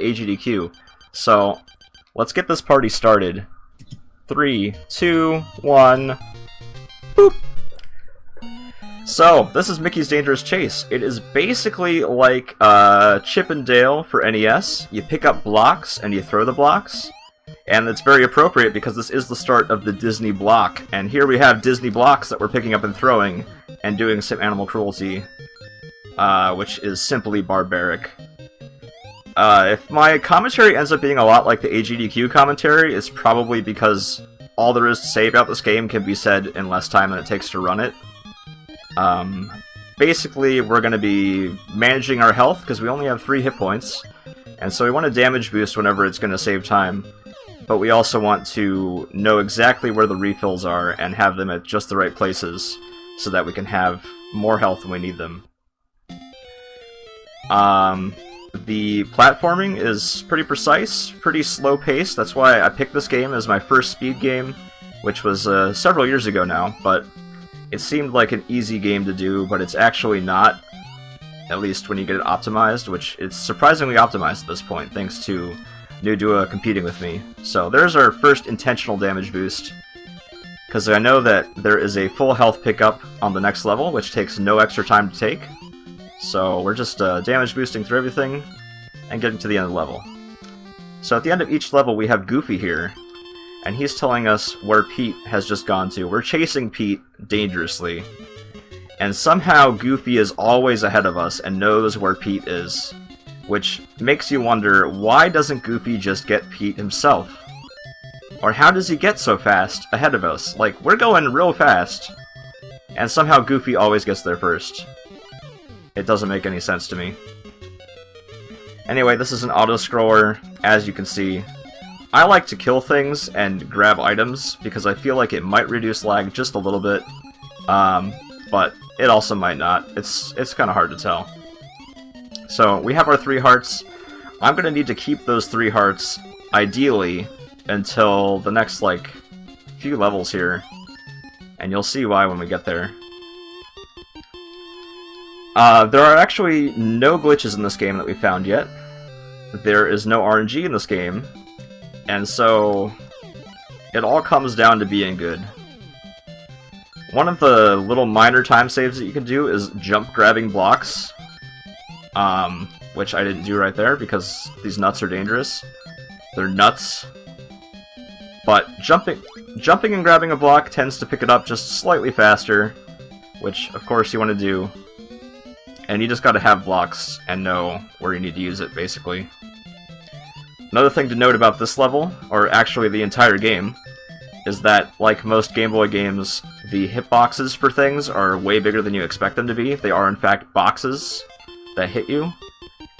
AGDQ. So, let's get this party started. 3, 2, 1... Boop! So, this is Mickey's Dangerous Chase. It is basically like Chip and Dale for NES. You pick up blocks and you throw the blocks. And it's very appropriate because this is the start of the Disney block. And here we have Disney blocks that we're picking up and throwing and doing some animal cruelty, which is simply barbaric. If my commentary ends up being a lot like the AGDQ commentary, it's probably because all there is to say about this game can be said in less time than it takes to run it. Basically, we're going to be managing our health because we only have 3 hit points, and so we want a damage boost whenever it's going to save time, but we also want to know exactly where the refills are and have them at just the right places so that we can have more health when we need them. The platforming is pretty precise, pretty slow-paced. That's why I picked this game as my first speed game, which was several years ago now, but it seemed like an easy game to do, but it's actually not, at least when you get it optimized, which it's surprisingly optimized at this point, thanks to New Dua competing with me. So there's our first intentional damage boost, because I know that there is a full health pickup on the next level, which takes no extra time to take. So we're just damage boosting through everything and getting to the end of the level. So at the end of each level we have Goofy here, and he's telling us where Pete has just gone to. We're chasing Pete dangerously, and somehow Goofy is always ahead of us and knows where Pete is, which makes you wonder, why doesn't Goofy just get Pete himself? Or how does he get so fast ahead of us? Like, we're going real fast, and somehow Goofy always gets there first. It doesn't make any sense to me. Anyway, this is an auto-scroller, as you can see. I like to kill things and grab items, because I feel like it might reduce lag just a little bit, but it also might not. It's kind of hard to tell. So, we have our 3 hearts. I'm going to need to keep those 3 hearts, ideally, until the next, like, few levels here, and you'll see why when we get there. There are actually no glitches in this game that we found yet. There is no RNG in this game, and so it all comes down to being good. One of the little minor time saves that you can do is jump grabbing blocks, which I didn't do right there because these nuts are dangerous. They're nuts. But jumping and grabbing a block tends to pick it up just slightly faster, which of course you want to do. And you just gotta have blocks and know where you need to use it, basically. Another thing to note about this level, or actually the entire game, is that, like most Game Boy games, the hitboxes for things are way bigger than you expect them to be. They are, in fact, boxes that hit you.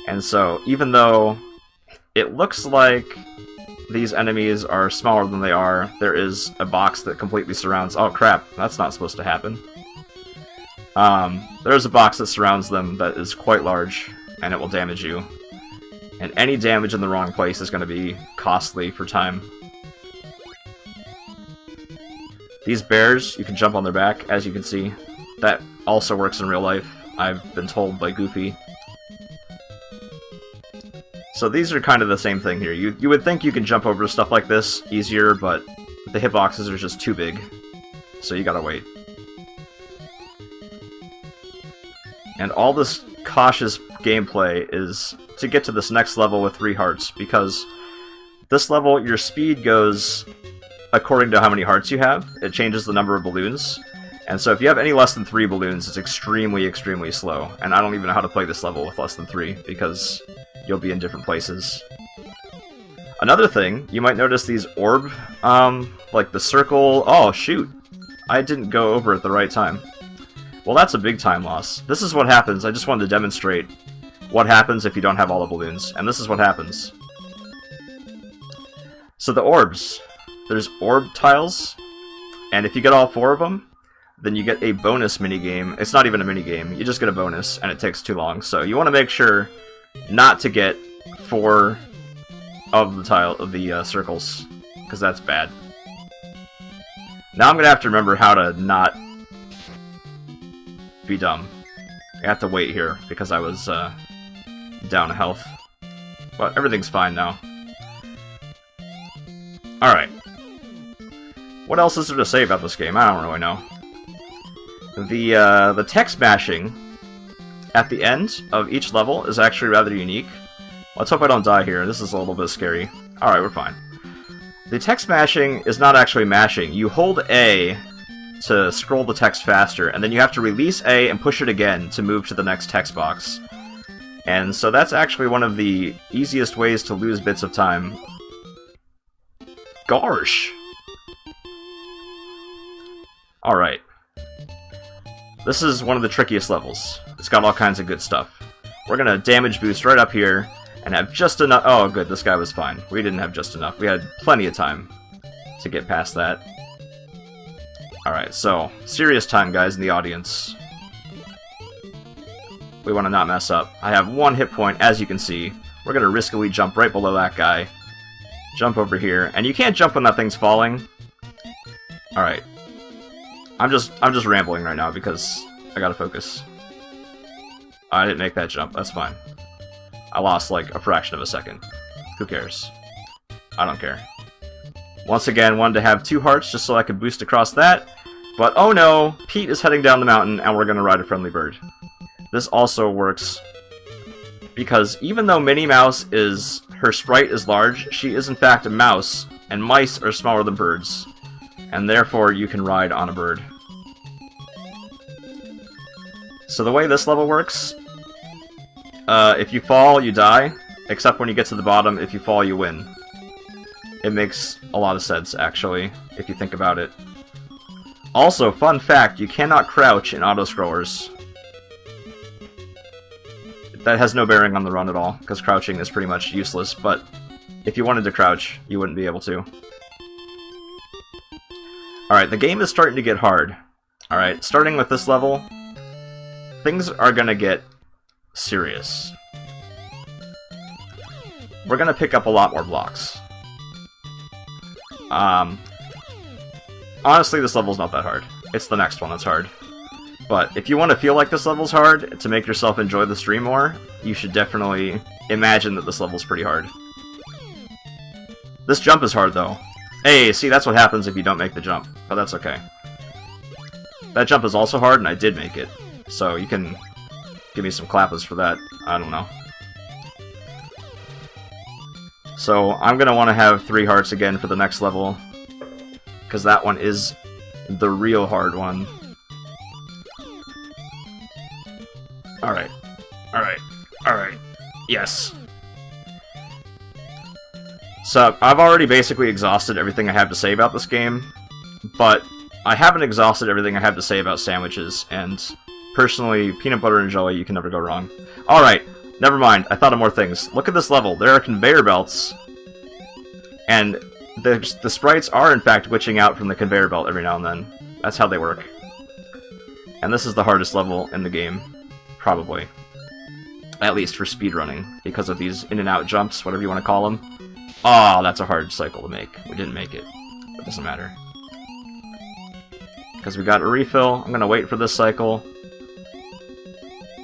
And so, even though it looks like these enemies are smaller than they are, there is a box that completely surrounds... Oh crap, that's not supposed to happen. There's a box that surrounds them that is quite large, and it will damage you. And any damage in the wrong place is going to be costly for time. These bears, you can jump on their back, as you can see. That also works in real life, I've been told by Goofy. So these are kind of the same thing here. You would think you can jump over stuff like this easier, but the hitboxes are just too big. So you gotta wait. And all this cautious gameplay is to get to this next level with 3 hearts, because this level, your speed goes according to how many hearts you have. It changes the number of balloons. And so if you have any less than 3 balloons, it's extremely, extremely slow. And I don't even know how to play this level with less than 3, because you'll be in different places. Another thing, you might notice these orb, like the circle... Oh, shoot! I didn't go over at the right time. Well, that's a big time loss. This is what happens. I just wanted to demonstrate what happens if you don't have all the balloons. And this is what happens. So the orbs. There's orb tiles. And if you get all 4 of them, then you get a bonus minigame. It's not even a minigame. You just get a bonus, and it takes too long. So you want to make sure not to get 4 of the circles, because that's bad. Now I'm going to have to remember how to not be dumb. I have to wait here, because I was down health. but everything's fine now. Alright. What else is there to say about this game? I don't really know. The text mashing at the end of each level is actually rather unique. Let's hope I don't die here. This is a little bit scary. Alright, we're fine. The text mashing is not actually mashing. You hold A to scroll the text faster, and then you have to release A and push it again to move to the next text box. And so that's actually one of the easiest ways to lose bits of time. Gosh! Alright. This is one of the trickiest levels. It's got all kinds of good stuff. We're gonna damage boost right up here, and have just enough— oh good, this guy was fine. We didn't have just enough. We had plenty of time to get past that. Alright, so, serious time, guys, in the audience. We want to not mess up. I have 1 hit point, as you can see. We're gonna riskily jump right below that guy. Jump over here, and you can't jump when that thing's falling. Alright. I'm just rambling right now because I gotta focus. I didn't make that jump, that's fine. I lost like a fraction of a second. Who cares? I don't care. Once again, wanted to have 2 hearts just so I could boost across that. But oh no, Pete is heading down the mountain and we're gonna ride a friendly bird. This also works because even though Minnie Mouse her sprite is large, she is in fact a mouse, and mice are smaller than birds. And therefore you can ride on a bird. So the way this level works, if you fall, you die, except when you get to the bottom, if you fall, you win. It makes a lot of sense, actually, if you think about it. Also, fun fact, you cannot crouch in auto-scrollers. That has no bearing on the run at all, because crouching is pretty much useless, but if you wanted to crouch, you wouldn't be able to. Alright, the game is starting to get hard. Alright, starting with this level, things are gonna get serious. We're gonna pick up a lot more blocks. Honestly, this level's not that hard. It's the next one that's hard. But if you want to feel like this level's hard, to make yourself enjoy the stream more, you should definitely imagine that this level's pretty hard. This jump is hard, though. Hey, see, that's what happens if you don't make the jump. But that's okay. That jump is also hard, and I did make it. So you can give me some clappers for that. I don't know. So I'm going to want to have 3 hearts again for the next level, because that one is the real hard one. Alright. Alright. Alright. Yes. So, I've already basically exhausted everything I have to say about this game, but I haven't exhausted everything I have to say about sandwiches, and personally, peanut butter and jelly, you can never go wrong. Alright, never mind, I thought of more things. Look at this level, there are conveyor belts, and the sprites are in fact glitching out from the conveyor belt every now and then. That's how they work. And this is the hardest level in the game, probably. At least for speedrunning, because of these in-and-out jumps, whatever you want to call them. Oh, that's a hard cycle to make. We didn't make it. It doesn't matter. Because we got a refill, I'm going to wait for this cycle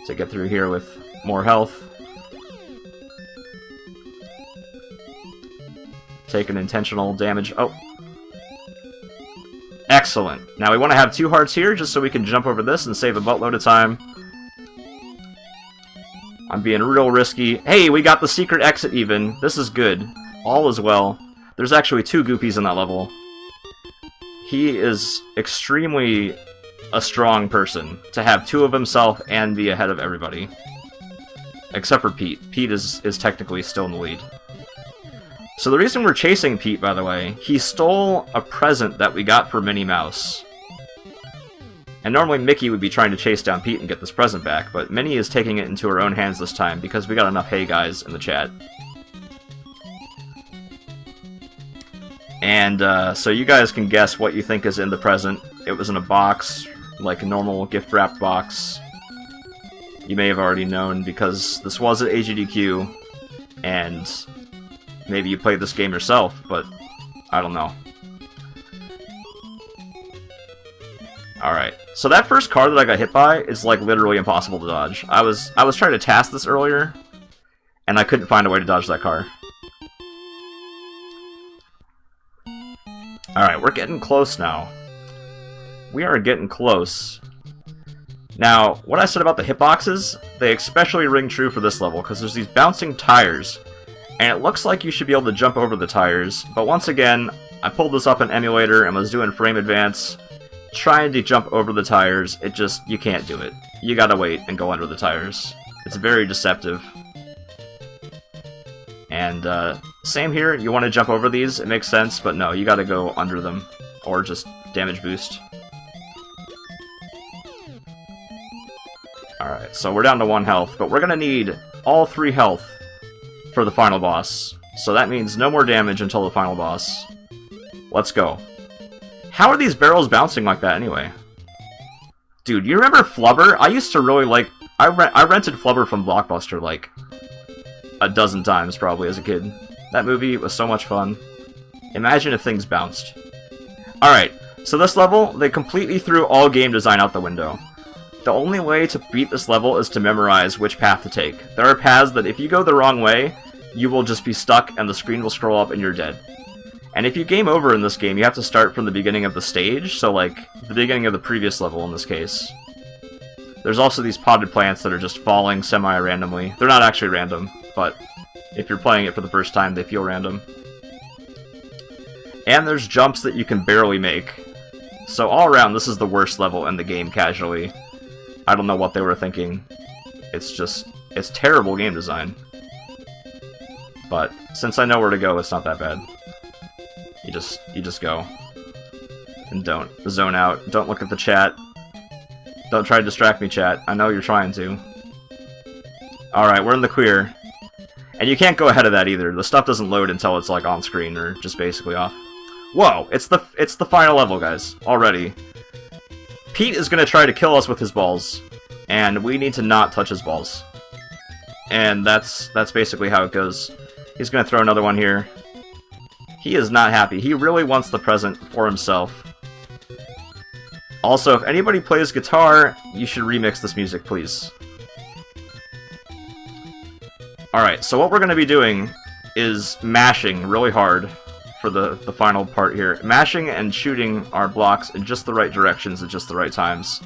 to get through here with more health. Take an intentional damage. Oh. Excellent. Now we want to have 2 hearts here, just so we can jump over this and save a buttload of time. I'm being real risky. Hey, we got the secret exit even. This is good. All is well. There's actually 2 Goofies in that level. He is extremely a strong person to have 2 of himself and be ahead of everybody. Except for Pete. Pete is technically still in the lead. So the reason we're chasing Pete, by the way, he stole a present that we got for Minnie Mouse. And normally Mickey would be trying to chase down Pete and get this present back, but Minnie is taking it into her own hands this time because we got enough hey guys in the chat. And so you guys can guess what you think is in the present. It was in a box, like a normal gift wrap box. You may have already known because this was at AGDQ, and maybe you played this game yourself, but I don't know. Alright, so that first car that I got hit by is like literally impossible to dodge. I was trying to task this earlier, and I couldn't find a way to dodge that car. Alright, we're getting close now. We are getting close. Now, what I said about the hitboxes, they especially ring true for this level, because there's these bouncing tires, and it looks like you should be able to jump over the tires, but once again, I pulled this up in emulator and was doing frame advance, trying to jump over the tires. It just, you can't do it. You gotta wait and go under the tires. It's very deceptive. And, same here, you want to jump over these, it makes sense, but no, you gotta go under them, or just damage boost. Alright, so we're down to 1 health, but we're gonna need all 3 health for the final boss. So that means no more damage until the final boss. Let's go. How are these barrels bouncing like that anyway? Dude, you remember Flubber? I used to really like... I rented Flubber from Blockbuster like a dozen times probably as a kid. That movie was so much fun. Imagine if things bounced. Alright, so this level, they completely threw all game design out the window. The only way to beat this level is to memorize which path to take. There are paths that if you go the wrong way, you will just be stuck and the screen will scroll up and you're dead. And if you game over in this game, you have to start from the beginning of the stage, so like, the beginning of the previous level in this case. There's also these potted plants that are just falling semi-randomly. They're not actually random, but if you're playing it for the first time, they feel random. And there's jumps that you can barely make. So all around, this is the worst level in the game casually. I don't know what they were thinking. It's just, it's terrible game design. But since I know where to go, it's not that bad. You just go. And don't zone out. Don't look at the chat. Don't try to distract me, chat. I know you're trying to. Alright, we're in the clear. And you can't go ahead of that either. The stuff doesn't load until it's like on screen or just basically off. Whoa! It's the final level, guys. Already. Pete is gonna try to kill us with his balls. And we need to not touch his balls. And that's basically how it goes. He's gonna throw another one here. He is not happy. He really wants the present for himself. Also, if anybody plays guitar, you should remix this music, please. Alright, so what we're going to be doing is mashing really hard for the final part here. Mashing and shooting our blocks in just the right directions at just the right times.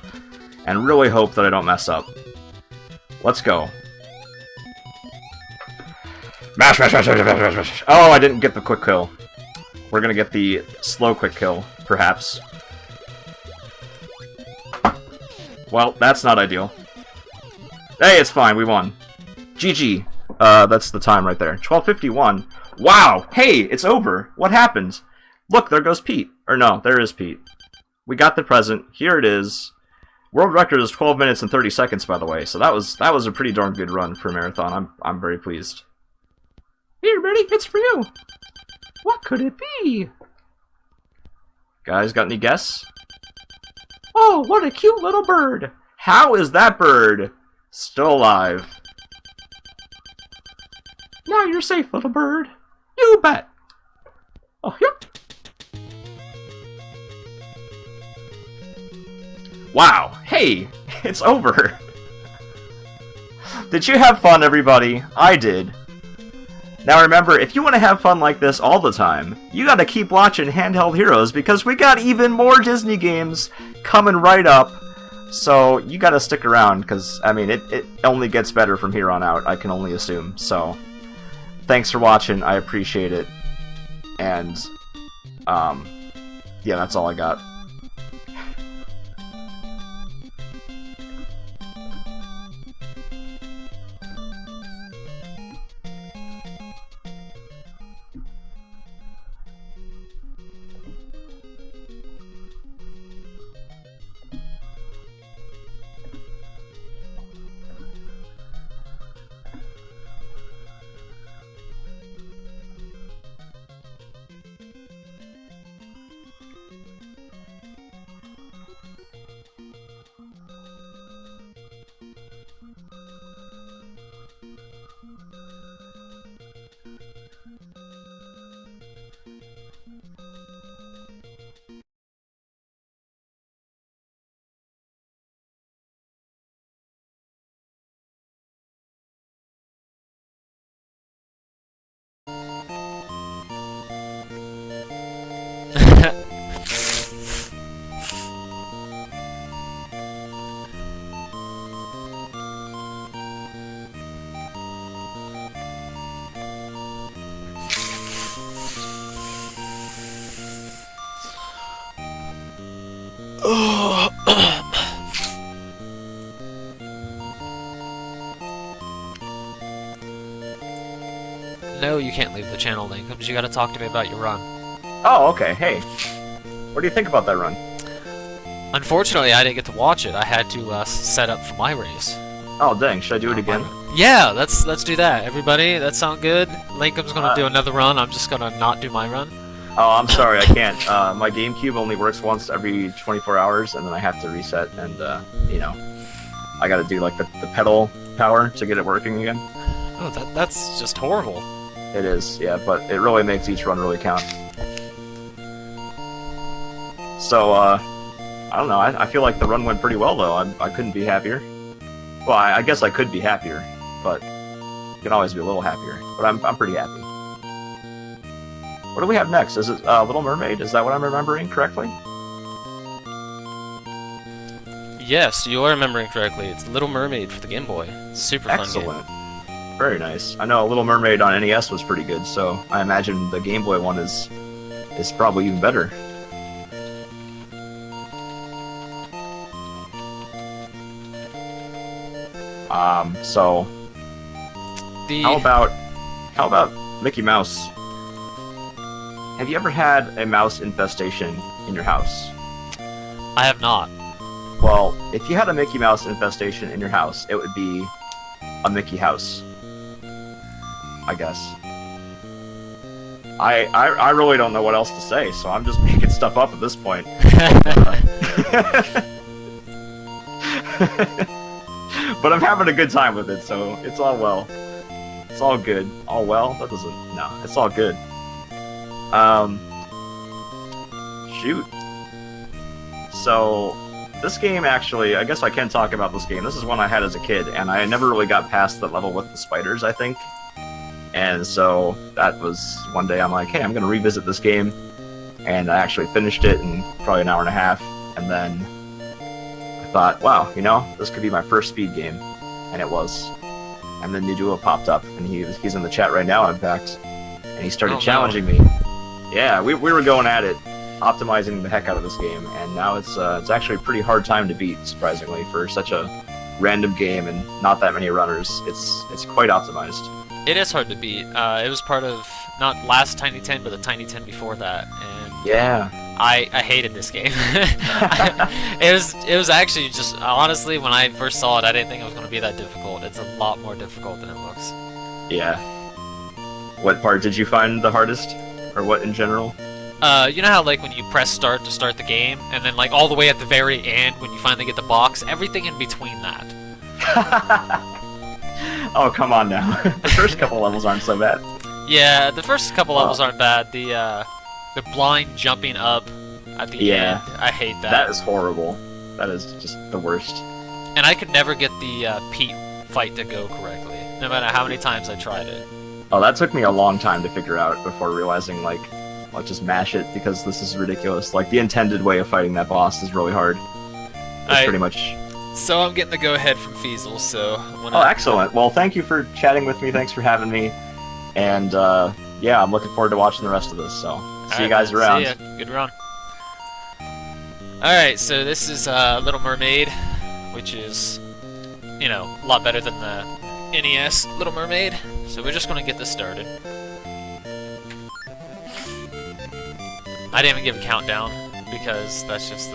And really hope that I don't mess up. Let's go. Mash, mash, mash, mash, mash, mash, mash. Oh, I didn't get the quick kill. We're gonna get the slow quick kill, perhaps. Well, that's not ideal. Hey, it's fine, we won. GG. That's the time right there. 12:51. Wow! Hey, it's over! What happened? Look, there goes Pete. Or no, there is Pete. We got the present. Here it is. World record is 12 minutes and 30 seconds, by the way, so that was a pretty darn good run for a marathon. I'm very pleased. Here, Betty, it's for you! What could it be? Guys, got any guess? Oh, what a cute little bird! How is that bird still alive? Now you're safe, little bird. You bet! Oh, yep. Wow, hey, it's over. Did you have fun, everybody? I did. Now remember, if you want to have fun like this all the time, you gotta keep watching Handheld Heroes, because we got even more Disney games coming right up. So you gotta stick around, because, I mean, it only gets better from here on out, I can only assume. So, thanks for watching, I appreciate it. And, yeah, that's all I got. No, you can't leave the channel, Linkums. You gotta talk to me about your run. Oh, okay. Hey, what do you think about that run? Unfortunately, I didn't get to watch it. I had to set up for my race. Oh, dang. Should I do it again? Yeah, let's do that. Everybody, that sound good? Linkum's gonna do another run. I'm just gonna not do my run. Oh, I'm sorry. I can't. My GameCube only works once every 24 hours, and then I have to reset, and, you know, I gotta do, like, the pedal power to get it working again. Oh, that's just horrible. It is, yeah, but it really makes each run really count. So, I don't know, I feel like the run went pretty well, though. I couldn't be happier. Well, I guess I could be happier, but you can always be a little happier. But I'm pretty happy. What do we have next? Is it Little Mermaid? Is that what I'm remembering correctly? Yes, you are remembering correctly. It's Little Mermaid for the Game Boy. Super fun game. Excellent. Very nice. I know Little Mermaid on NES was pretty good, so I imagine the Game Boy one is probably even better. So how about Mickey Mouse? Have you ever had a mouse infestation in your house? I have not. Well, if you had a Mickey Mouse infestation in your house, it would be a Mickey house, I guess. I really don't know what else to say, so I'm just making stuff up at this point. But I'm having a good time with it, so it's all well. It's all good. All well? That doesn't... No, it's all good. Shoot. So, this game actually, I guess I can talk about this game. This is one I had as a kid, and I never really got past the level with the spiders, I think. And so, that was one day I'm like, hey, I'm gonna revisit this game. And I actually finished it in probably an hour and a half, and then I thought, wow, you know, this could be my first speed game. And it was. And then Niduo popped up, and he's in the chat right now, in fact. And he started challenging me. Yeah, we were going at it, optimizing the heck out of this game, and now it's actually a pretty hard time to beat, surprisingly, for such a random game and not that many runners. It's quite optimized. It is hard to beat. It was part of not last Tiny 10, but the Tiny 10 before that, and yeah, I hated this game. It was actually just honestly when I first saw it, I didn't think it was going to be that difficult. It's a lot more difficult than it looks. Yeah. What part did you find the hardest? Or what in general? You know how like when you press start to start the game, and then like all the way at the very end when you finally get the box, everything in between that. Oh, come on now. The first couple levels aren't so bad. Yeah, the first couple levels aren't bad. The blind jumping up at the end, I hate that. That is horrible. That is just the worst. And I could never get the Pete fight to go correctly, no matter how many times I tried it. Oh, that took me a long time to figure out before realizing, like, I'll just mash it because this is ridiculous. Like, the intended way of fighting that boss is really hard. It's pretty much... So I'm getting the go-ahead from Feasel, so... Oh, excellent. Well, thank you for chatting with me. Thanks for having me. And, yeah, I'm looking forward to watching the rest of this, so... See you guys around. See ya. Good run. Alright, so this is Little Mermaid, which is, you know, a lot better than the NES Little Mermaid. So we're just going to get this started. I didn't even give a countdown, because that's just the